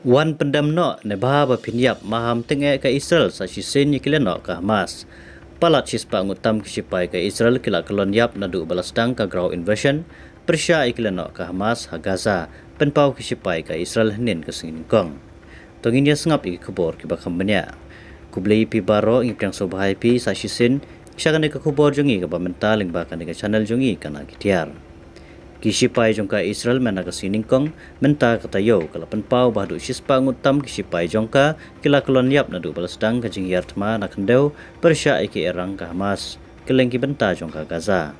Wan pendam no ne bahaba pinyap maham tenge ka Israel sa sisin yikilen no ka Hamas. Palat sispa ngutam kisipai ka Israel kila kelon yap nadu balastang ka grau invasion persya ikilen no ka Hamas ha Gaza penpau kisipai ka Israel henin ka singin kong. Tongin ya sengap iki kubor ki bakam benya. Kublei pi baro ing piang sobahai pi sa sisin kisyakan ka kubor jongi ka bamental ing bakan ka channel jongi kana kitiar. Kisipai jongka Israel menaga siningkong menta katayo kala penpau bahdu sispa ngutam kisipai jongka kila kelon yap nadu balastang kajing yartma nakendeu persya iki erang ka Hamas kelengki benta jongka Gaza.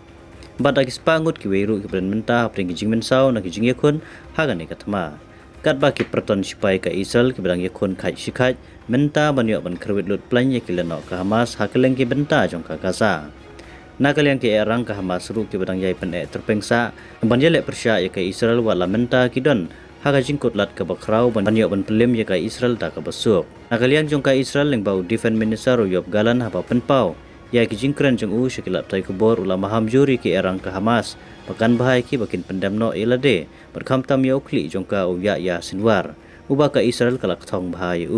Bada kispa ngut kiweru kibren menta hapring kijing mensau na kijing yakun hagani katma. Kat baki perton sipai ka Israel kibedang yakun kai sikai menta banyo ban kerwit lut planya kileno ka Hamas hakelengki benta jongka Gaza. Nakal yang ke erang ka Hamas ru ki bedang yai pen terpengsa banjele persya ya ka Israel wala menta kidon haga jingkut lat ka bakrau banyo ban pelim ya ka Israel ta ka besuk. Nakal yang jong ka Israel leng bau defense minister Yob Galan haba penpau ya ki jingkren jong syakilap tai kubor ulama hamjuri ki erang ka Hamas pakan bahai ki bakin pendam no ilade berkam tam ya ukli jong ka ya sinwar uba ka Israel kalak thong bahai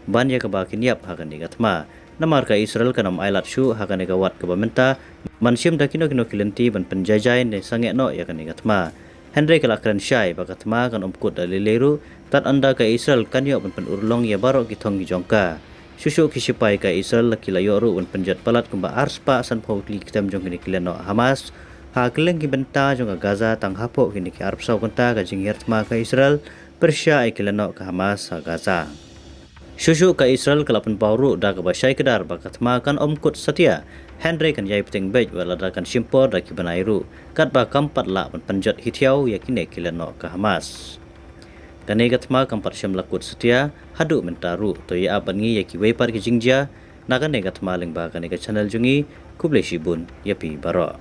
ban ya ka bakin yap hagan ni gatma namar ka Israel kanam ailat shu hagan ni wat ka bamenta mansiam dakino kino kilenti ban penjajai ne sange no ya kan igatma Henry kalakran syai bakatma kan omkut dalileru tat anda ka Israel kan yo ban penurlong ya baro kitong jongka susu kisipai ka Israel lakila yoru ban penjat palat kumba arspa san pautli kitam jong kini kileno Hamas ha keleng ki benta jong Gaza tang hapo kini ki arpsau konta ka jingirtma ka Israel persya kileno ka Hamas ha Gaza. Susu ka Israel kalapan pauru da ka basyai kedar bakatma kan omkut setia Henry kan yai peteng bej wala da kan simpor da ki banairu kat ba kampat la ban panjat hitiau yakine kileno ka Hamas. Kane gatma kampat syam lakut setia hadu mentaru to ya abangi yaki wepar ki jingja na kane gatma leng ba kane ka channel jungi kuble shibun yapi baro.